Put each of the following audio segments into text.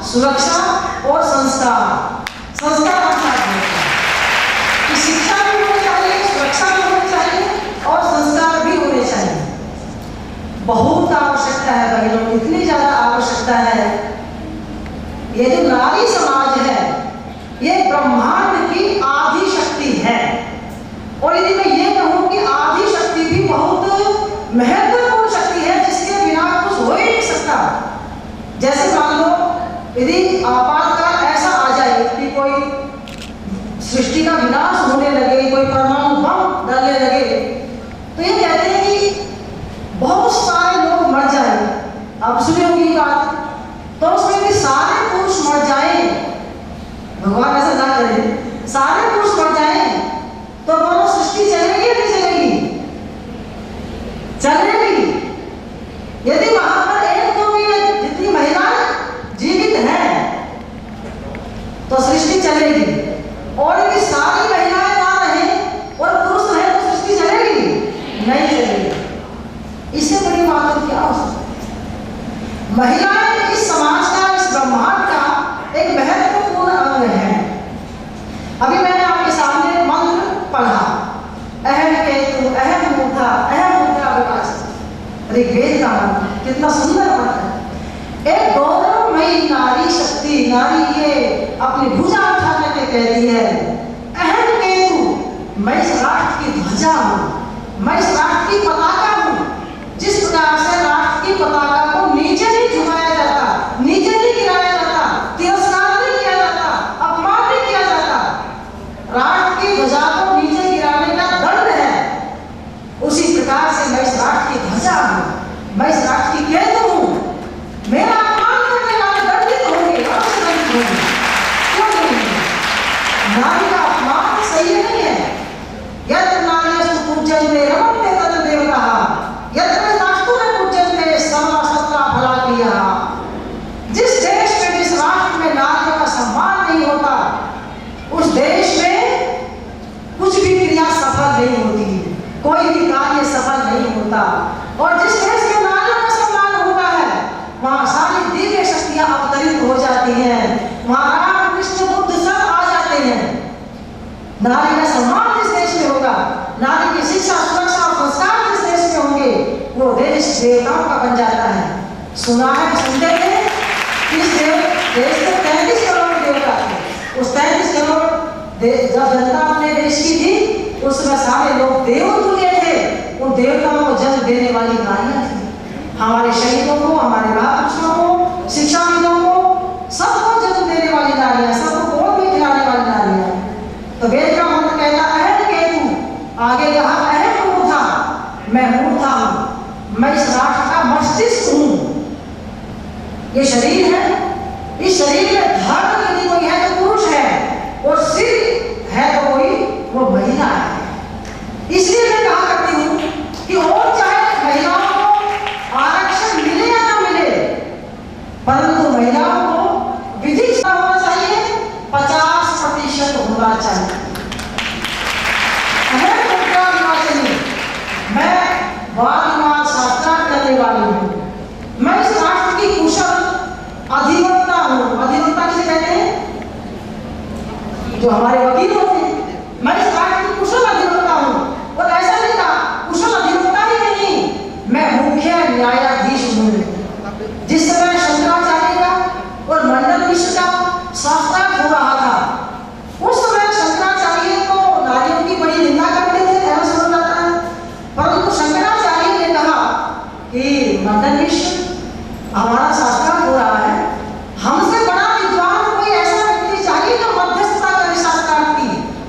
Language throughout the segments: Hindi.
सुरक्षा और संस्कार। संस्कार की शिक्षा भी होनी चाहिए, सुरक्षा भी होनी चाहिए और संस्कार भी होने चाहिए। बहुत आवश्यकता है बहनों, इतनी ज्यादा आवश्यकता है। ये जो नारी समाज है ये ब्रह्मांड की आदि शक्ति है। और यदि मैं ये कहूँ कि आदि शक्ति भी बहुत महत्वपूर्ण शक्ति है जिसके बिना कुछ हो ही नहीं सकता। जैसे मान लो यदि आपातकाल ऐसा आ जाए कि कोई सृष्टि का विनाश होने लगे, कोई परमाणु बम डालने लगे, तो ये कहते हैं कि बहुत सारे लोग मर जाए। आप सुनी होगी बात, तो उसमें भी सारे पुरुष मर जाए, भगवान ऐसा ना करे, सारे पुरुष मर जाए तो बोलो सृष्टि चलेगी या नहीं चलेगी? चलेगी। यदि वहां पर एक दो भी जितनी महिलाएं जीवित हैं तो सृष्टि चलेगी। और यदि सारी महिलाएं ना रहे और पुरुष रहे तो सृष्टि चलेगी? नहीं चलेगी। इससे बड़ी बात तो क्या हो सकती है? महिलाएं इस समाज का, इस ब्रह्मांड का एक महत्वपूर्ण अंग है। अभी मैंने आपके सामने मंत्र पढ़ा, अहम केतु अहम मूर्धा अहम मूर्धा विकास, ऋग्वेद का मंत्र, कितना सुंदर मंत्र है। एक गौरवमयी नारी शक्ति, नारी ये अपनी भुजा उठा करके कहती है, अहम केतु, मैं इस राष्ट्र की ध्वजा हूँ, मैं इस राष्ट्र की पताका हूँ। जिस प्रकार से राष्ट्र की पताका को नीचे नहीं झुकाया जाता, नीचे नहीं गिराया जाता, तिरस्कार नहीं किया जाता, अपमान नहीं किया जाता, राष्ट्र की ध्वजा को नीचे गिराने का दंड है, उसी प्रकार से मैं इस राष्ट्र की ध्वजा हूँ, मैं इस राष्ट्र की केतु हूँ। मेरा अपमान करने वाले दंडित होंगे, अवश्य दंडित होंगे। क्यों नहीं? नारी का अपमान सही नहीं है। यत्र नार्यस्तु पूज्यन्ते रमन्ते तत्र देवताः, यत्र नास्तु न पूज्यन्ते सर्वशस्त्रा फलाक्रियाः। जिस देश में, जिस राष्ट्र में नारियों का सम्मान नहीं होता, उस देश में कुछ भी क्रिया सफल नहीं होती, कोई भी कार्य सफल नहीं होता। और जिस देश में नारियों का सम्मान होता है वहां सारी दिव्य शक्तियां अवतरित हो जाती हैं, वहां राम कृष्ण बुद्ध सब आ जाते हैं। नारी का सम्मान जिस देश में होगा, नारी की शिक्षा, सुरक्षा और संस्कार जिस देश में होंगे, वो देश देवताओं का बन जाता है। सुना है, सुनते थे, इस देश में 33 करोड़ देवता थे। उस 33 करोड़ जब जनता अपने देश की थी, उसमें सारे लोग देवतुल्य थे। उन देवताओं को जन्म देने वाली नारियां थी। हमारे शहीदों को, हमारे महापुरुषों को, शिक्षाविदों को, सबको जन्म देने वाली नारियां, सबको गोद में खिलाने वाली नारियां। तो वेद का मंत्र कहता अहम केतु, आगे कहा अहम मूर्धा, मैं मूर्धा हूं, मैं इस राष्ट्र का मस्तिष्क हूं। ये शरीर है, इस शरीर में धर्म यदि कोई है तो पुरुष है, और सिर है तो कोई वो महिला है। इसलिए मैं कहा करती हूँ कि और चाहे महिलाओं को आरक्षण मिले या ना मिले, परंतु महिलाओं को विधिक होना चाहिए, 50% होना चाहिए। मैं वाद विवाद शास्त्रार्थ करने वाली हूँ, मैं इस राष्ट्र की कुशल अधिवक्ता हूँ। अधिवक्ता किसे कहते हैं? जो हमारे वकील होते हैं। मैं इस राष्ट्र की कुशल अधिवक्ता हूँ। और ऐसा नहीं था, कुशल अधिवक्ता ही नहीं, मैं मुख्य न्यायाधीश हूँ। जिस समय शंकराचार्य का और मंडन मिश्र का शास्त्रार्थ हो रहा था, उस समय शंकराचार्य को नारियों की बड़ी निंदा करते थे, ऐसा सुना जाता है। परंतु शंकराचार्य ने कहा कि मंडन मिश्र, हमारा शास्त्रार्थ हो रहा है, हमसे बड़ा विद्वान कोई ऐसा व्यक्ति चाहिए जो मध्यस्थता करे शास्त्रार्थ की,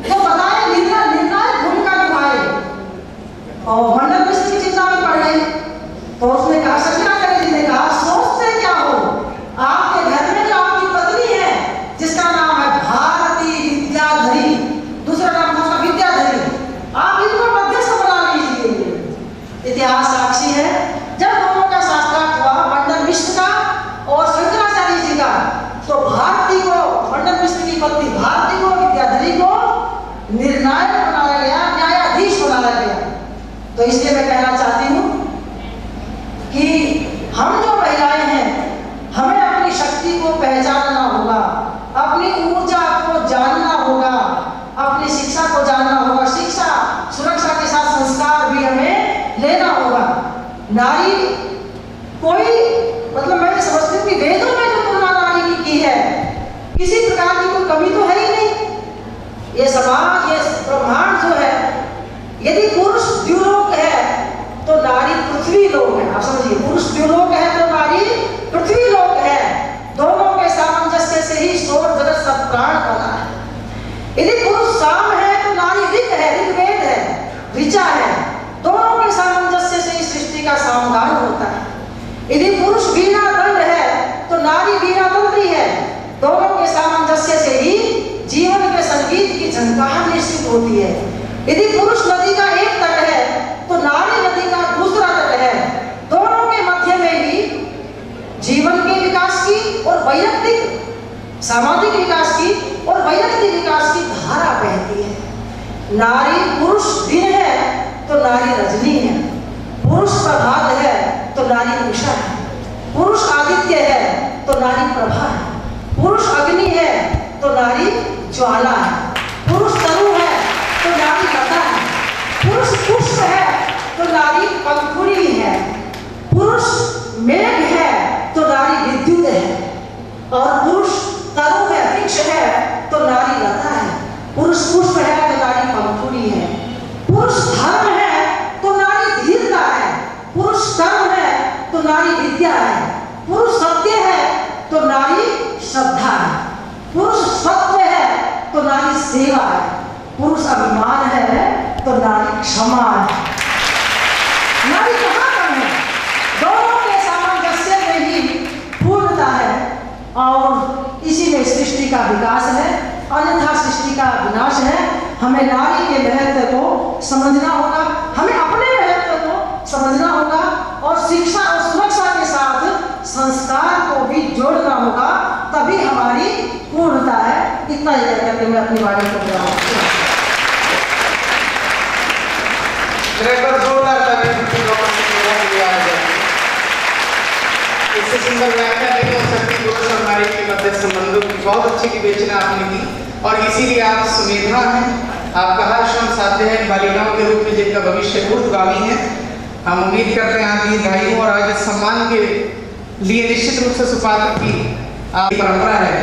जो बताए निर्णायक भूमिका निभाए। और मंडन मिश्र की चिंता में पड़ गई, तो उसने कहा, शंकराचार्य जी ने कहा, सोचते क्या हो, आपके घर में जो आपकी पत्नी है जिसका नाम है भारती विद्याधरी, दूसरा नाम उसका विद्याधरी, आप इनको मध्यस्थ बना लीजिए। इतिहास साक्षी है, जब दोनों का शास्त्रार्थ हुआ, मंडन मिश्र का और शंकराचार्य जी का, तो भारती को, मंडन मिश्र की पत्नी भारती को, विद्याधरी को निर्णायक बनाया गया, न्यायाधीश बनाया गया। तो इसलिए मैं कहना चाहती हूँ कि हम जो महिलाएं हैं, हमें अपनी शक्ति को पहचानना ऋचा है, दोनों के सामंजस्य से इस सृष्टि का सामगान होता है। यदि पुरुष वीणा दंड है तो नारी वीणा तंत्री है, दोनों के सामंजस्य से ही जीवन के संगीत की झंकार निश्चित होती है। यदि पुरुष नदी का एक तट है तो नारी नदी का दूसरा तट है, दोनों के मध्य में ही जीवन के विकास की और वैयक्तिक सामाजिक विकास की और वैयक्तिक विकास की धारा बहती है। नारी पुरुष दिन है तो नारी रजनी है, पुरुष प्रभात है तो नारी उषा है, पुरुष आदित्य है तो नारी प्रभा है, पुरुष अग्नि है तो नारी ज्वाला है, पुरुष तनु है तो नारी लता है, पुरुष पुष्प है तो नारी पंखुड़ी है, पुरुष मेघ है तो नारी विद्युत है, और पुरुष तनु है वृक्ष है तो नारी लता है, पुरुष पुष्प है तो नारी पंखुड़ी है, पुरुष धर्म है तो नारी धीरता है, पुरुष कर्म है तो नारी विद्या है, पुरुष सत्य है तो नारी श्रद्धा है, पुरुष सत्य है तो नारी सेवा है, पुरुष अभिमान है तो नारी क्षमा है। नारी कहाँ कम है, दोनों के सामंजस्य में ही पूर्णता है और इसी में सृष्टि का विकास है, अन्यथा सृष्टि का विनाश है। हमें नारी के महत्व को समझना होगा, हमें अपने महत्व को समझना होगा और शिक्षा और सुरक्षा के साथ संस्कार को भी जोड़ना होगा, तभी हमारी पूर्णता है। इतना ही कहकर मैं अपनी वाणी को पूरा इससे सुंदर व्याख्या नहीं हो सकती पुरुष और नारी के मध्य संबंधों की बहुत अच्छी विवेचना आपने की, और इसीलिए आप सुमेधा हैं, आपका हर श्रम साध्य है बालिकाओं के रूप में जिनका भविष्य ऊर्ध्वगामी है। हम उम्मीद करते हैं आप दीर्घायु और आज सम्मान के लिए निश्चित रूप से सुपात्र की आपकी परंपरा है।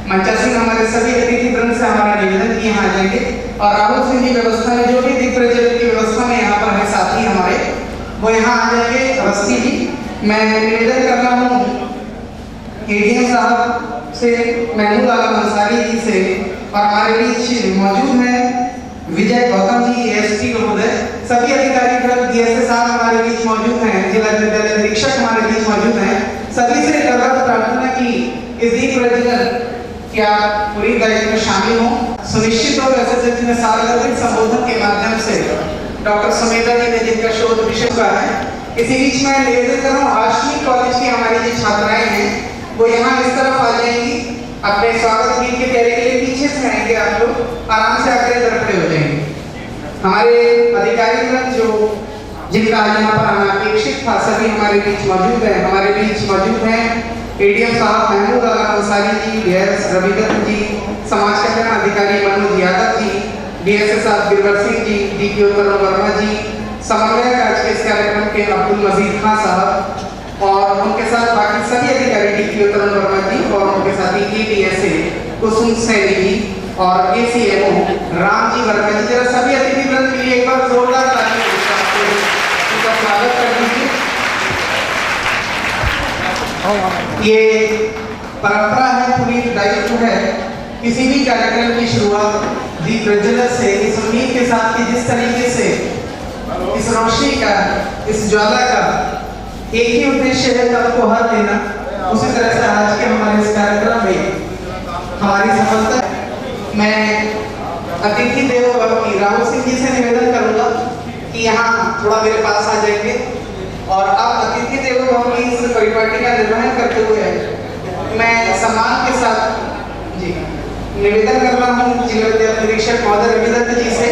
मंचासीन हमारे सभी अतिथि वृंद से हमारा निवेदन कि यहाँ आ जाएंगे, और राहुल सिंह जी व्यवस्था में जो भी दिग्प्रज्वलन की व्यवस्था में यहाँ पर है साथी हमारे, वो यहाँ आ जाएंगे। अवस्थी जी, मैं निवेदन कर रहा हूँ एडीएम साहब से, महमूद आलम अंसारी जी से, और हमारे बीच मौजूद हैं विजय गौतम जी एसपी महोदय, सभी अधिकारी वर्ग डीएसए साहब हमारे बीच मौजूद हैं, जिला विद्यालय निरीक्षक हमारे बीच मौजूद हैं। सभी से करवत प्रार्थना की इस दीप प्रज्वलन क्या पूरी दायित्व में शामिल हो, सुनिश्चित हो। एसएसएच में सार्वजनिक संबोधन के माध्यम से डॉक्टर सुमेधा जी ने जिनका शोध विषय का है, इसी बीच में निवेदन कर रहा हूँ आश्रमी कॉलेज की हमारी जो छात्राएं हैं वो यहाँ इस तरफ आ जाएंगी, अपने स्वागत गीत के प्यारे के लिए पीछे से आएंगे, आप लोग आराम से आकर इधर खड़े हो जाएंगे। हमारे अधिकारी वर्ग जो जिनका यहाँ पर आना अपेक्षित था सभी हमारे बीच मौजूद है। हमारे बीच मौजूद हैं एडीएम साहब महमूद आलम अंसारी जी, डीएस रविदत्त जी, समाज कल्याण अधिकारी मनोज यादव जी, डीएसए साहब गिरवर सिंह जी, डीपीओ तरुण वर्मा जी, समन्वयक आज के इस कार्यक्रम के अब्दुल मजीद खान साहब, और उनके साथ बाकी सभी अधिकारी डीपीओ तरुण वर्मा जी, और उनके साथ एडीएसए कुसुम सैनी जी और एसीएमओ राम जी वर्मा जी। जरा सभी अतिथि वृंद के लिए एक बार जोरदार तालियां उनका स्वागत कर दीजिए। ये परंपरा है, पूरी दायित्व है किसी भी कार्यक्रम की शुरुआत दीप प्रज्वलन से, इस उम्मीद के साथ कि जिस तरीके से इस रोशनी का, इस ज्वाला का एक ही उद्देश्य है तब को हर देना, उसी तरह से आज के हमारे इस कार्यक्रम में हमारी सफलता। मैं अतिथि देवो भव की राहुल सिंह जी से निवेदन करूंगा कि यहाँ थोड़ा मेरे पास आ जाएंगे, और अब अतिथि देवो भव की इस परिपाटी का निर्वहन करते हुए मैं सम्मान के साथ जी निवेदन कर रहा हूँ जिला विद्यालय निरीक्षक महोदय रविदत्त जी से।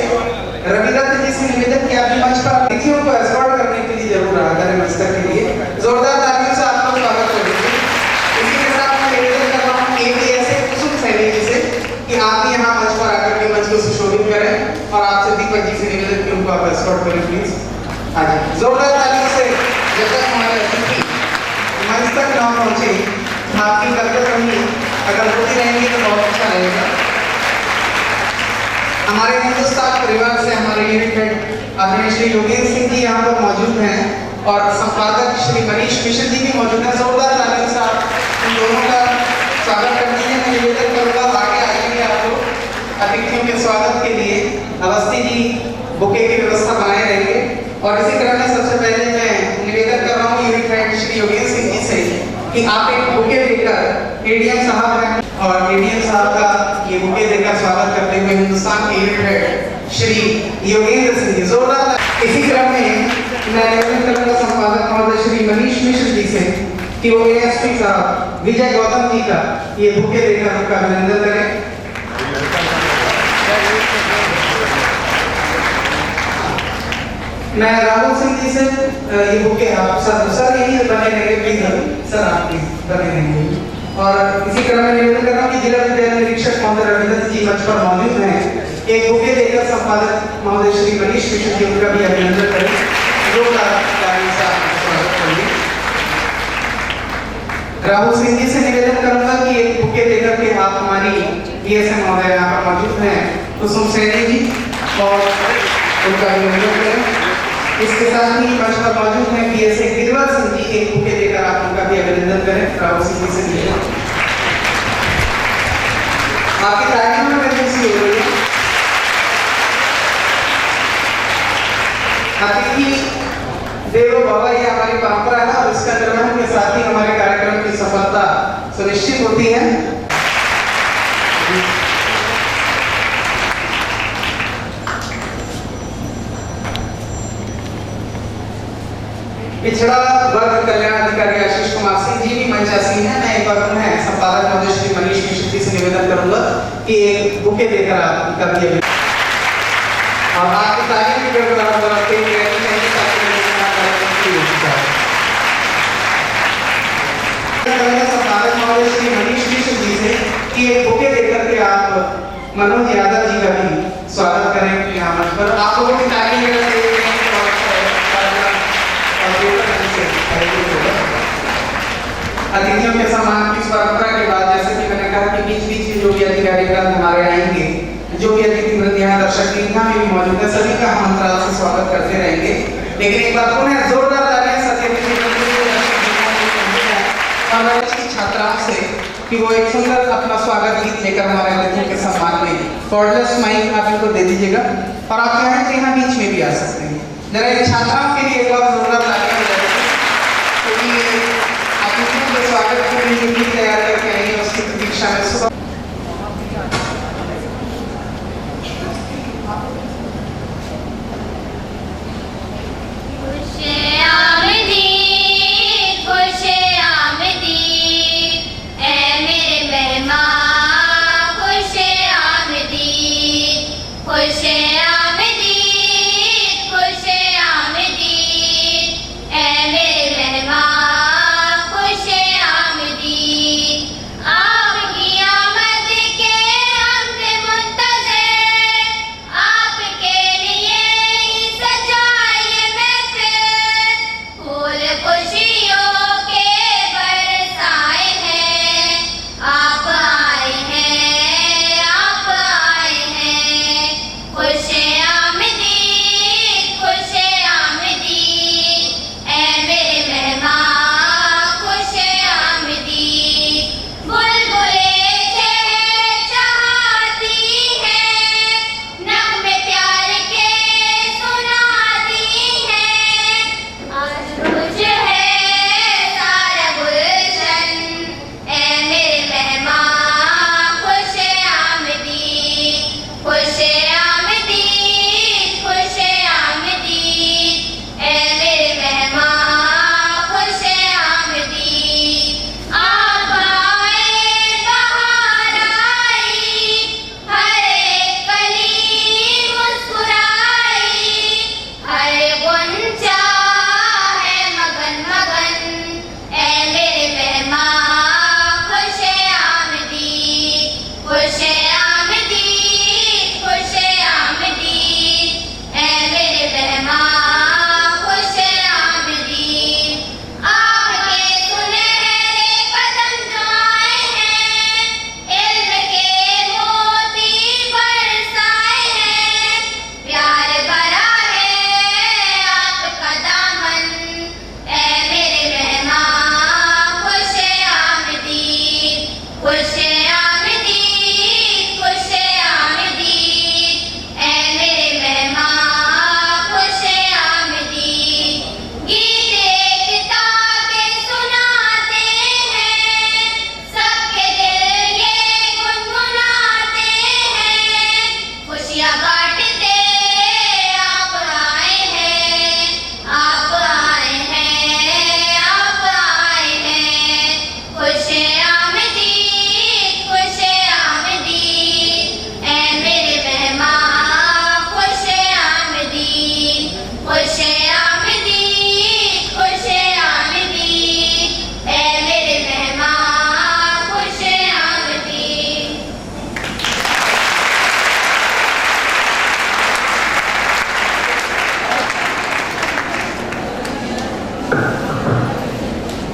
रविदत्त जी से निवेदन कि आपके मंच पर अतिथियों को एस्कॉर्ट करने के लिए जरूर आ करें, नमस्कार के लिए जोरदार तालियों से आपका स्वागत करेंगे। इसी के साथ मैं निवेदन कर रहा हूँ एडीएसए कुसुम सैनी जी से कि आप भी यहाँ मंच पर आकर के मंच को सुशोभित करें, और आपसे दीपक जी से निवेदन कि उनको आप एस्कॉर्ट करें प्लीज। हाँ जी, जोरदार तालियों से जब तक हमारे अतिथि मंच तक न पहुँचे आपकी कर्तव्य अगर होती रहेंगी तो बहुत अच्छा रहेगा। हमारे हिंदुस्तान परिवार से हमारे यूनिट हेड आदरणीय श्री योगेंद्र सिंह जी यहाँ पर मौजूद हैं, और संपादक श्री मनीष मिश्र जी भी मौजूद हैं। जोरदार तालियों से आप उन दोनों का स्वागत करते हैं। मैं निवेदन करूँगा आगे आएंगे आप लोग अतिथियों के स्वागत के लिए। अवस्थी जी बुके की व्यवस्था बनाए और इसी क्रम में सबसे पहले मैं निवेदन कर रहा हूँ यूनिट हेड श्री योगेंद्र सिंह जी से कि आप एक बुके देकर एडीएम साहब हैं और एडीएम साहब का ये बुके देकर स्वागत करते हुए हिंदुस्तान के यूनिट हेड श्री योगेंद्र सिंह जी जोरदार। इसी क्रम में मैं निवेदन करूंगा संपादक महोदय श्री मनीष मिश्र जी से कि वो एएसपी साहब विजय गौतम जी का ये बुके देकर उनका अभिनंदन करें। मैं राहुल सिंह जी से ये बुके आप सर यही बने रहेंगे प्लीज सर आप प्लीज बने रहेंगे। और इसी क्रम में निवेदन कर रहा हूँ कि जिला विद्यालय निरीक्षक महोदय रविंद्र जी मंच पर मौजूद हैं, एक बुके देकर संपादक महोदय श्री मनीष मिश्र जी उनका भी अभिनंदन करें। राहुल सिंह जी से निवेदन करूंगा कि एक बुके देकर के आप हमारी बीएसएम महोदय यहाँ पर मौजूद हैं कुसुम सैनी जी और उनका अभिनंदन करें। इसके साथ ही मंच पर मौजूद हैं बीएसए गिरवर सिंह जी, एक बुके देकर आप उनका भी अभिनंदन करें। राहुल सिंह जी से निवेदन, आपकी तालियों में खुशी हो रही है। अतिथि देवो भव ये हमारी परंपरा है और इसका निर्वहन के साथ ही हमारे कार्यक्रम की सफलता सुनिश्चित होती है। पिछड़ा वर्ग कल्याण अधिकारी आशीष कुमार सिंह जी भी मंचासीन है। मैं एक बार पुनः संपादक महोदय श्री मनीष मिश्र जी से निवेदन करूंगा कि एक बुके देकर आप कर दिए और आपकी तारीफ भी करते हैं संपादक महोदय श्री मनीष मिश्र जी से कि एक बुके देकर के आप मनोज यादव जी का भी स्वागत करें यहाँ मंच पर। आप लोगों की तारीफ अतिथियों के सम्मान की इस परंपरा के बाद जैसे कि मैंने कहा कि बीच बीच में जो भी अधिकारी हमारे आएंगे, जो भी अतिथि वृंद यहाँ दर्शक यहाँ भी मौजूद है, सभी का हम अंतराल से स्वागत करते रहेंगे। लेकिन एक बार पुनः जोरदार तालियां की छात्राओं से कि वो एक सुंदर अपना स्वागत गीत लेकर हमारे अतिथियों के सम्मान में कॉर्डलेस माइक आप इनको दे दीजिएगा और आप चाहें तो यहाँ बीच में भी आ सकते हैं। जरा इन छात्राओं के लिए एक बार जोरदार तालियां क्योंकि अतिथियों के स्वागत के लिए गीत तैयार करके आएंगे उसकी प्रतीक्षा में। आ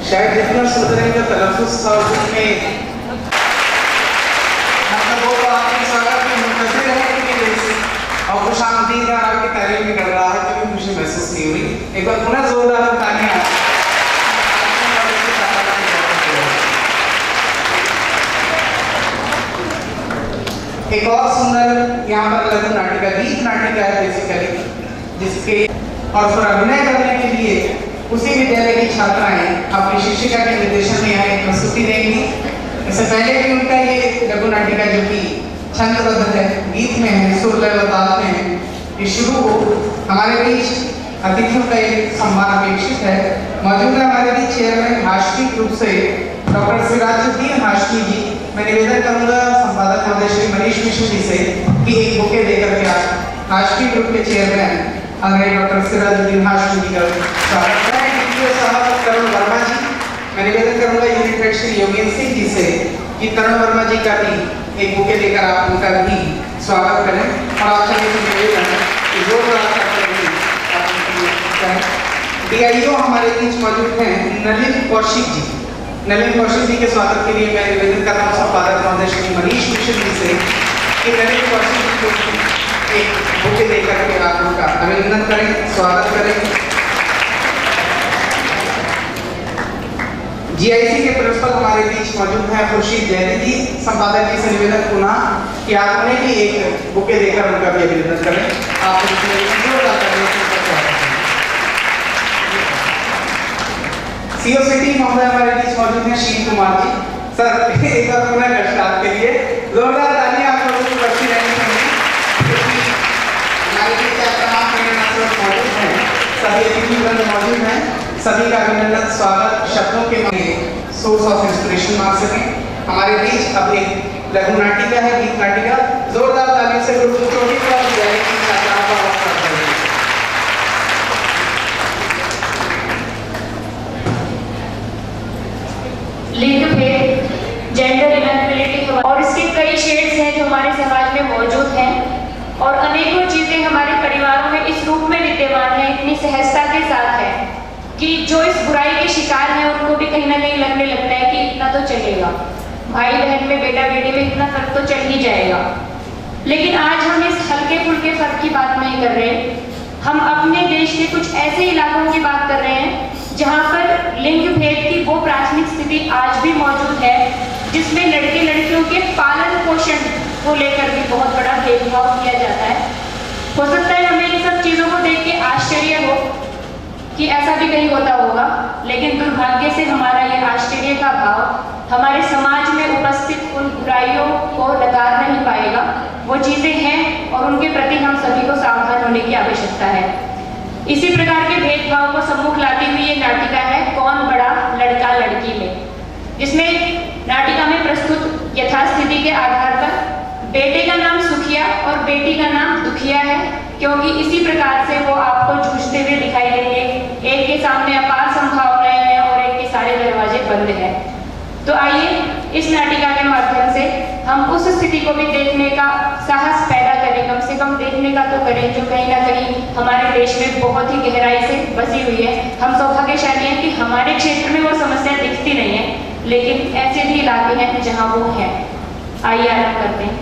शायद जितना सुंदर इनका तलफ़ुज़ था उसमें मतलब वो तो आपके स्वागत में मुंतज़िर है कि जैसे और खुशामदीद और आपकी तारीफ भी कर रहा है, कभी खुशी महसूस नहीं हुई। एक बार पुनः जोरदार तालियां। एक और सुंदर यहाँ पर लघु नाटिका गीत नाटिका है बेसिकली, जिसके और फिर अभिनय करने के लिए उसी विद्यालय की छात्राएं अपनी शिक्षिका के निर्देशन में यहाँ एक प्रस्तुति देंगी। इससे पहले भी उनका ये लघु नाटिका जो कि छंदबद्ध है, गीत में है, सुर लय व ताल में है, ये शुरू हो। हमारे बीच अतिथियों का एक सम्मान अपेक्षित है। मौजूद है हमारे बीच चेयरमैन हाशमी ग्रुप से डॉक्टर सिराजुद्दीन हाशमी जी। मैं निवेदन करूंगा संपादक महोदय श्री मनीष मिश्र जी से कि एक बुके देकर के आप हाशमी ग्रुप के चेयरमैन हमारे डॉक्टर सिराजुद्दीन हाशमी जी का स्वागत करें। तरुण वर्मा जी, मैं निवेदन करूंगा यूनिट हेड श्री योगेंद्र सिंह जी से कि तरुण वर्मा जी का भी एक बुके लेकर आप उनका भी स्वागत करें। और आप सभी से निवेदन है कि जो DIO हमारे बीच मौजूद हैं नलिन कौशिक जी। नलिन कौशिक जी के स्वागत के लिए मैं निवेदन कर रहा हूँ संपादक महोदय श्री मनीष मिश्र जी से कि नलिन कौशिक जी को एक बुके देकर के आप उनका अभिनंदन करें, स्वागत करें। GIC के प्रिंसिपल हमारे बीच मौजूद हैं खुर्शीद जैदी जी। संपादक जी से निवेदन पुनः कि आप उन्हें भी एक बुके देकर उनका भी अभिनंदन करें। आप CO सिटी महोदय हमारे बीच मौजूद हैं शील कुमार जी। सर एक बार पुनः कष्ट आपके लिए जोरदार तालियां आप लोगों को बरसी रहनी चाहिए, क्योंकि हमारे बीच तमाम मौजूद हैं, सभी अतिथिगण मौजूद हैं। सभी का अभिनंदन, स्वागत शब्दों के सोर्स ऑफ इंस्पिरेशन मान सकें। हमारे बीच अब एक लघु नाटिका है, गीत नाटिका। जोरदार तालियों से ग्रुप चोटी पर विद्यालय की छात्राओं का स्वागत करें। लिंग भेद, जेंडर इनइक्वालिटी और इसके कई शेड्स हैं जो हमारे समाज में मौजूद हैं, और अनेकों चीजें हमारे परिवारों में इस रूप में विद्यमान है, इतनी सहजता के साथ है कि जो इस बुराई के शिकार हैं उनको भी कहीं ना कहीं लगने लगता है कि इतना तो चलेगा, भाई बहन में, बेटा बेटी में इतना फर्क तो चल ही जाएगा। लेकिन आज हम इस हल्के फुल्के फर्क की बात नहीं कर रहे, हम अपने देश के कुछ ऐसे इलाकों की बात कर रहे हैं जहाँ पर लिंग भेद की वो प्राथमिक स्थिति आज भी मौजूद है, जिसमें लड़के लड़कियों के पालन पोषण को लेकर भी बहुत बड़ा भेदभाव किया जाता है। हो सकता है हमें इन सब चीज़ों को देख के आश्चर्य हो कि ऐसा भी कहीं होता होगा, लेकिन दुर्भाग्य से हमारा ये आश्चर्य का भाव हमारे समाज में उपस्थित उन बुराइयों को नकार नहीं पाएगा। वो चीज़ें हैं और उनके प्रति हम सभी को सावधान होने की आवश्यकता है। इसी प्रकार के भेदभाव को सम्मुख लाती हुई ये नाटिका है कौन बड़ा लड़का लड़की में, जिसमें नाटिका में प्रस्तुत यथास्थिति के आधार पर बेटे का नाम सुखिया और बेटी का नाम दुखिया है, क्योंकि इसी प्रकार से वो आपको जूझते हुए दिखाई देंगे। एक के सामने अपार संभावनाएं हैं और एक के सारे दरवाजे बंद हैं। तो आइए इस नाटिका के माध्यम से हम उस स्थिति को भी देखने का साहस पैदा करें, कम से कम देखने का तो करें, जो कहीं ना कहीं हमारे देश में बहुत ही गहराई से बसी हुई है। हम सौभाग्यशाली हैं कि हमारे क्षेत्र में वो समस्या दिखती नहीं है, लेकिन ऐसे भी इलाके हैं जहाँ वो है। आइए आरम्भ करते हैं।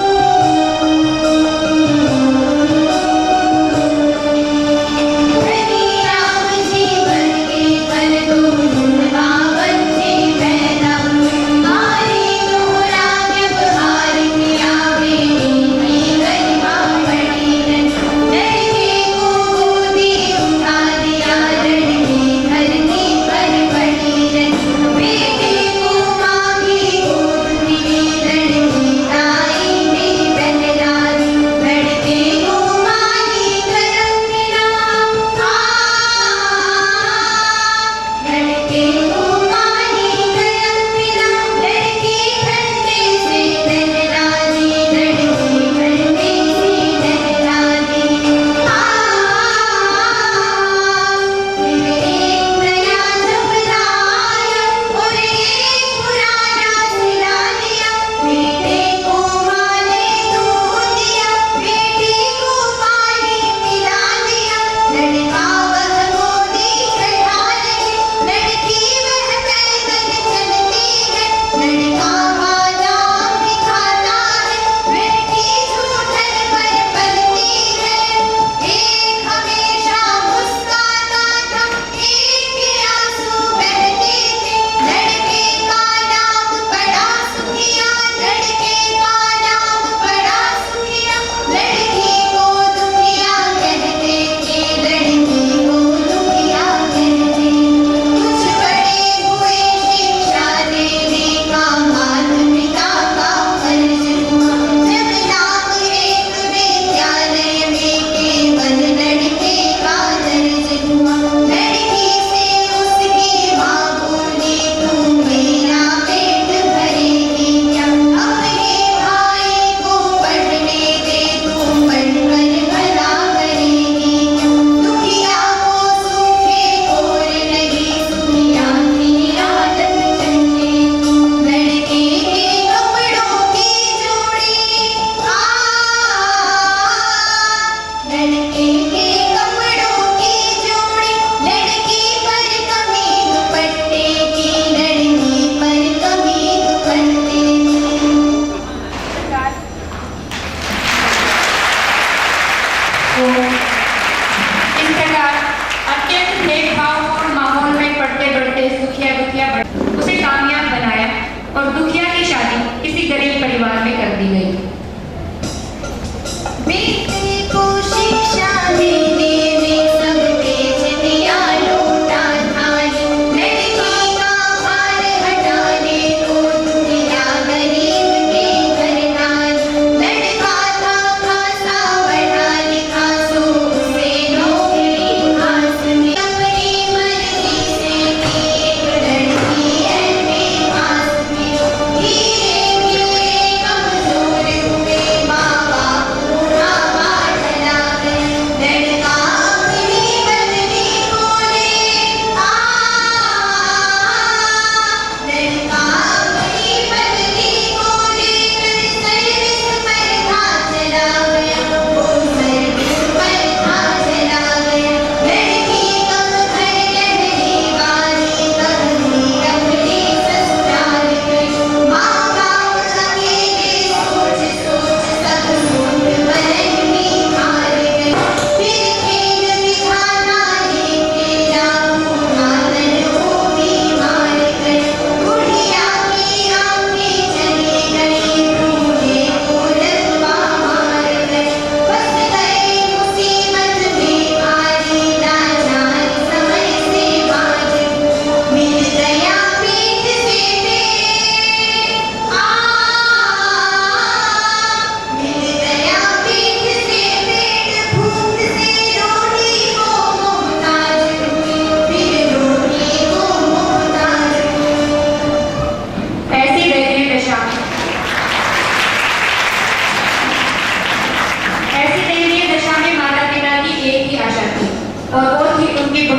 Thank you.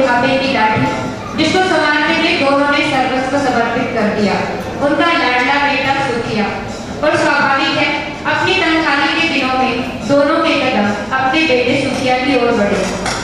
भाभे की लाठी, जिसको संभालने में दोनों ने सर्वस्व समर्पित कर दिया। उनका लाडला बेटा सुखिया। और स्वाभाविक है, अपनी तनख्वाही के दिनों में दोनों के कदम अपने बेटे सुखिया की ओर बढ़े।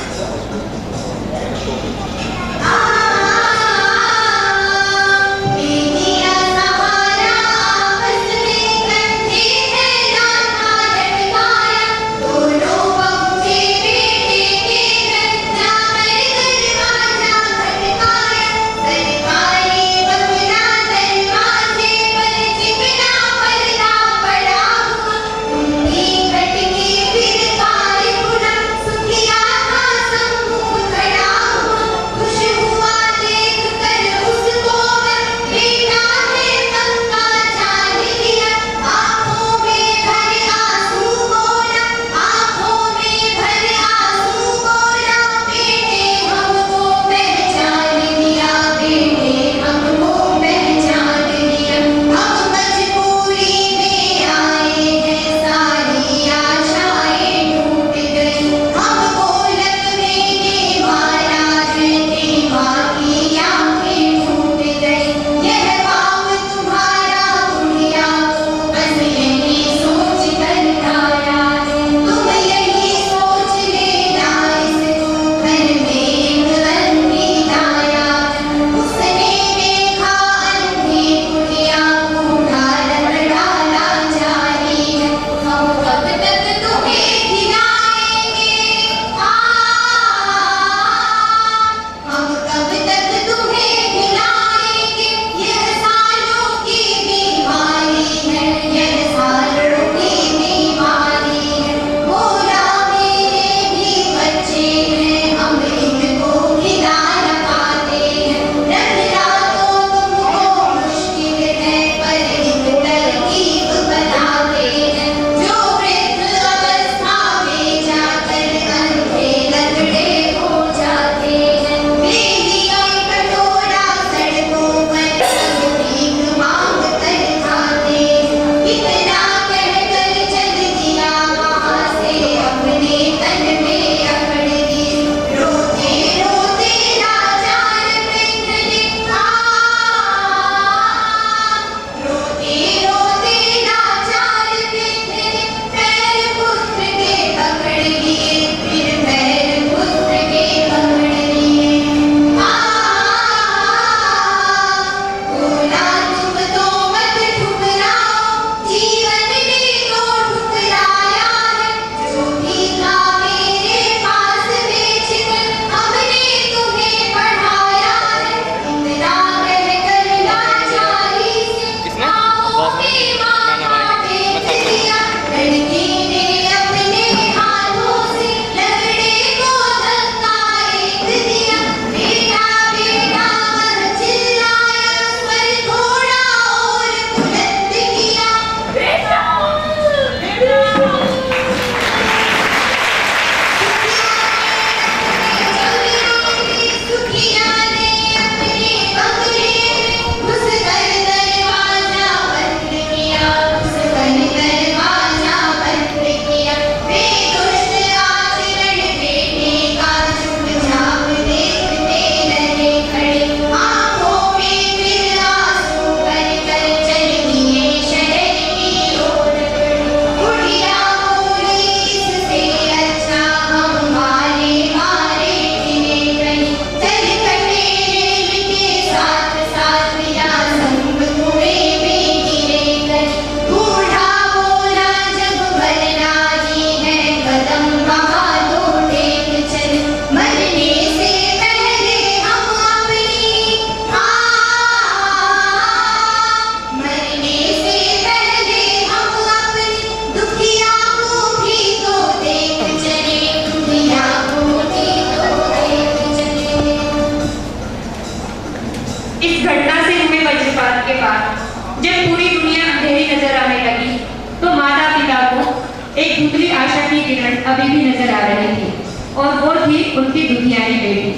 एक धुंधली आशा की किरण अभी भी नजर आ रही थी, और वो थी उनकी दुधियारी बेटी।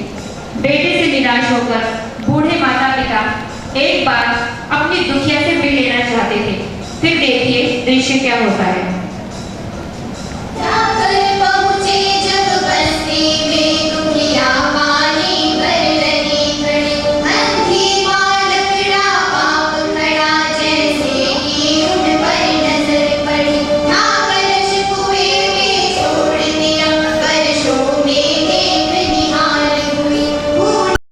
बेटे से निराश होकर बूढ़े माता पिता एक बार अपनी दुखिया से मिल लेना चाहते थे। फिर देखिए दृश्य क्या होता है।